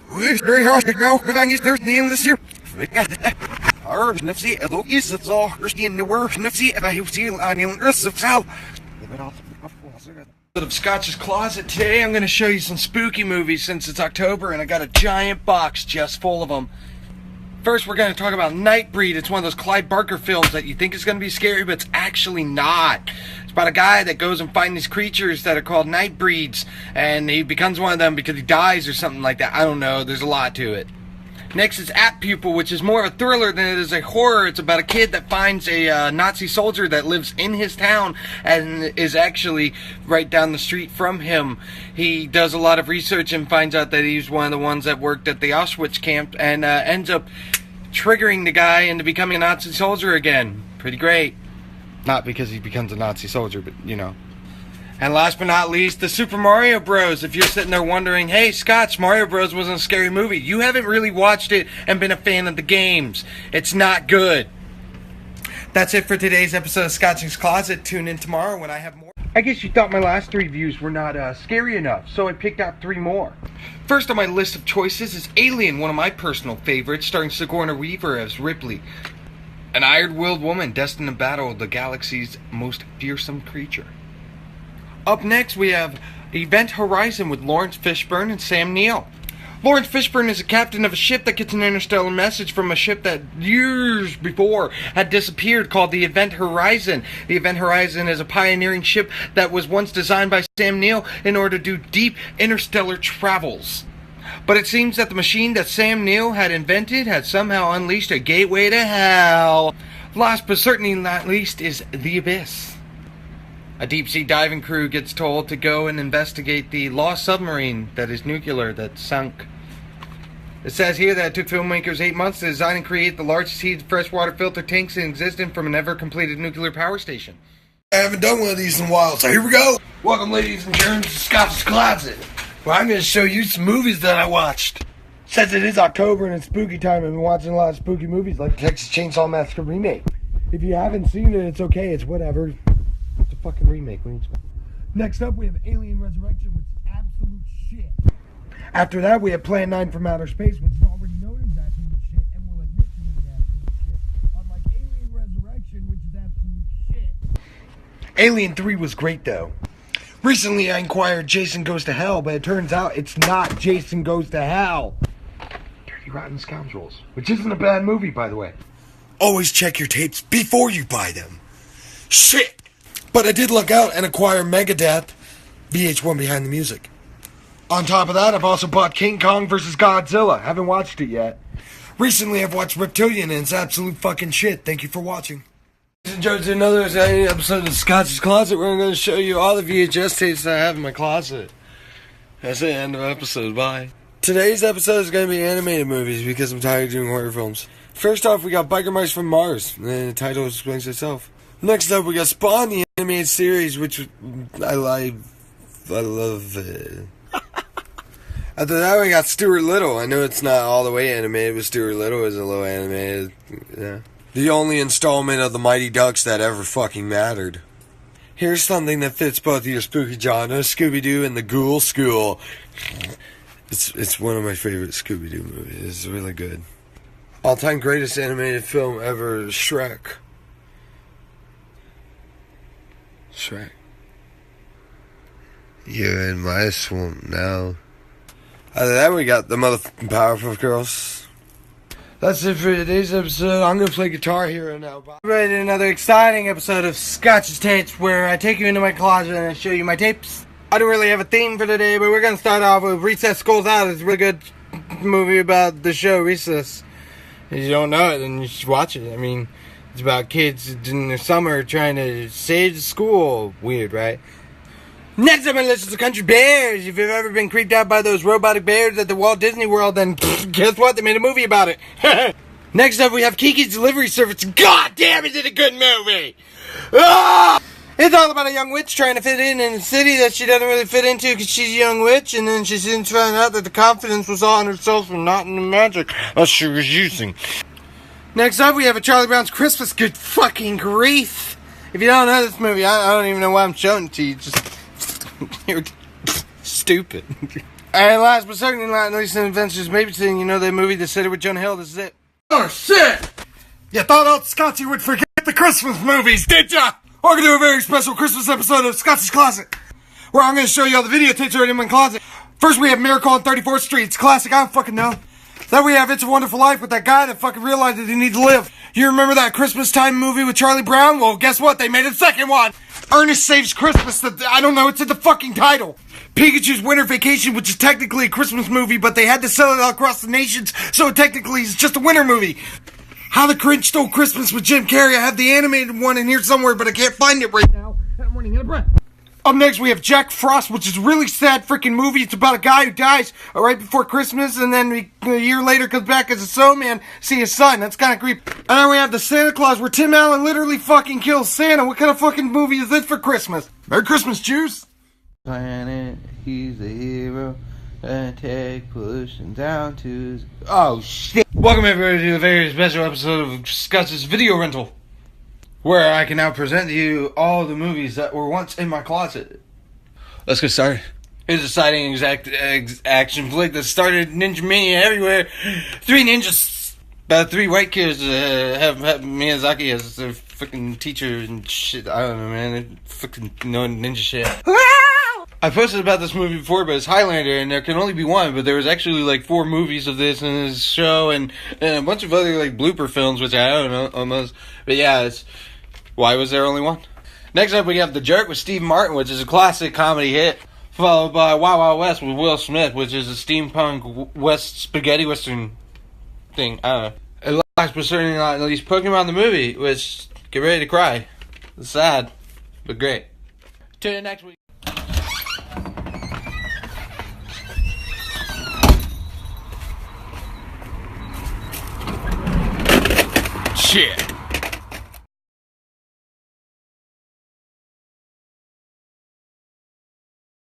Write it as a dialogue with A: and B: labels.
A: Very hard to go, but I guess there's the end of this year. نفسي أضوئيس الظاهر رشدين نور نفسي أبا يوتيل عن الرس of Sal. Of Scotch's Closet. Today I'm going to show you some spooky movies since it's October and I got a giant box just full of them. First we're going to talk about Nightbreed. It's one of those Clive Barker films that you think is going to be scary, but it's actually not. It's about a guy that goes and finds these creatures that are called Nightbreeds, and he becomes one of them because he dies or something like that. I don't know. There's a lot to it. Next is At Pupil, which is more of a thriller than it is a horror. It's about a kid that finds a Nazi soldier that lives in his town and is actually right down the street from him. He does a lot of research and finds out that he's one of the ones that worked at the Auschwitz camp and ends up triggering the guy into becoming a Nazi soldier again. Pretty great. Not because he becomes a Nazi soldier, but you know. And last but not least, the Super Mario Bros. If you're sitting there wondering, hey, Scotch, Mario Bros. Wasn't a scary movie. You haven't really watched it and been a fan of the games. It's not good. That's it for today's episode of Scotch's Closet. Tune in tomorrow when I have more. I guess you thought my last 3 views were not scary enough, so I picked out 3 more. First on my list of choices is Alien, one of my personal favorites, starring Sigourney Weaver as Ripley, an iron-willed woman destined to battle the galaxy's most fearsome creature. Up next, we have Event Horizon with Lawrence Fishburne and Sam Neill. Lawrence Fishburne is a captain of a ship that gets an interstellar message from a ship that years before had disappeared called the Event Horizon. The Event Horizon is a pioneering ship that was once designed by Sam Neill in order to do deep interstellar travels. But it seems that the machine that Sam Neill had invented had somehow unleashed a gateway to hell. Last but certainly not least is The Abyss. A deep-sea diving crew gets told to go and investigate the lost submarine that is nuclear that sunk. It says here that it took filmmakers 8 months to design and create the largest heated freshwater filter tanks in existence from an ever-completed nuclear power station.
B: I haven't done one of these in a while, so here we go.
A: Welcome, ladies and gentlemen, to Scotch's Closet,
B: where I'm going to show you some movies that I watched.
A: Since it is October and it's spooky time, I've been watching a lot of spooky movies like Texas Chainsaw Massacre Remake. If you haven't seen it, it's okay, it's whatever. It's a fucking remake. Next up, we have Alien Resurrection, which is absolute shit. After that, we have Plan 9 from Outer Space, which is already known as absolute shit, and will admit to being absolute shit. Unlike Alien Resurrection, which is absolute shit. Alien 3 was great, though. Recently, I inquired Jason Goes to Hell, but it turns out it's not Jason Goes to Hell. Dirty Rotten Scoundrels, which isn't a bad movie, by the way.
B: Always check your tapes before you buy them. Shit! But I did look out and acquire Megadeth, VH1 Behind the Music.
A: On top of that, I've also bought King Kong vs. Godzilla. Haven't watched it yet.
B: Recently, I've watched Reptilian, and it's absolute fucking shit. Thank you for watching.
A: Ladies and gentlemen, to another episode of Scotch's Closet, where I'm going to show you all the VHS tapes that I have in my closet. That's the end of the episode. Bye. Today's episode is going to be animated movies because I'm tired of doing horror films. First off, we got Biker Mice from Mars. And the title explains itself. Next up, we got Spawn, the animated series, which I love it. After that, we got Stuart Little. I know it's not all the way animated, but Stuart Little is a little animated. Yeah. The only installment of the Mighty Ducks that ever fucking mattered. Here's something that fits both of your spooky genres, Scooby-Doo and the Ghoul School. It's one of my favorite Scooby-Doo movies. It's really good. All-time greatest animated film ever, Shrek. Shrek.
B: You're in my swamp now.
A: After that, we got the motherfucking Powerpuff Girls. That's it for today's episode. I'm going to play Guitar Hero now. Bye. Ready to another exciting episode of Scotch's Tapes, where I take you into my closet and I show you my tapes. I don't really have a theme for today, but we're going to start off with Recess Schools Out. It's a really good movie about the show Recess. If you don't know it, then you should watch it. I mean, it's about kids in the summer trying to save the school. Weird, right? Next up on the list is the Country Bears. If you've ever been creeped out by those robotic bears at the Walt Disney World, then guess what? They made a movie about it. Next up, we have Kiki's Delivery Service. God damn, is it a good movie? Ah! It's all about a young witch trying to fit in a city that she doesn't really fit into because she's a young witch, and then she soon found out that the confidence was all in herself and not in the magic that she was using. Next up, we have a Charlie Brown's Christmas. Good fucking grief. If you don't know this movie, I don't even know why I'm showing it to you. Just, you're stupid. And last but certainly not least in Adventures Babysitting, you know that movie, The Sitter with Jonah Hill, this is it.
B: Oh shit! You thought old Scotty would forget the Christmas movies, did ya? We're gonna do a very special Christmas episode of Scotty's Closet, where I'm gonna show you all the videotapes already in my closet. First we have Miracle on 34th Street, it's a classic, I don't fucking know. Then we have It's a Wonderful Life with that guy that fucking realized that he needed to live. You remember that Christmas time movie with Charlie Brown? Well, guess what? They made a second one! Ernest Saves Christmas, I don't know, it's in the fucking title. Pikachu's Winter Vacation, which is technically a Christmas movie, but they had to sell it all across the nations, so it technically is just a winter movie. How the Grinch Stole Christmas with Jim Carrey. I have the animated one in here somewhere, but I can't find it right now. I'm running out of breath. Up next, we have Jack Frost, which is a really sad freaking movie. It's about a guy who dies right before Christmas, and then a year later comes back as a snowman, see his son. That's kind of creepy. And then we have the Santa Claus, where Tim Allen literally fucking kills Santa. What kind of fucking movie is this for Christmas? Merry Christmas, Jews.
C: Planet, he's the hero, and take pollution down to... Oh, shit!
A: Welcome everybody to a very special episode of Scott's Video Rental, where I can now present to you all the movies that were once in my closet. Let's get started. It's a exciting action flick that started Ninja Mania everywhere. Three ninjas, about three white kids have Miyazaki as their fucking teacher and shit. I don't know, man. They're fucking knowing ninja shit. I posted about this movie before, but it's Highlander, and there can only be one, but there was actually like 4 movies of this in this show, and a bunch of other like blooper films, which I don't know almost. But yeah, why was there only one? Next up, we have The Jerk with Steve Martin, which is a classic comedy hit, followed by Wild Wild West with Will Smith, which is a steampunk west spaghetti western thing. I don't know. And last but certainly not least, Pokemon the movie, which, get ready to cry. It's sad, but great. Tune in next week.
B: Shit.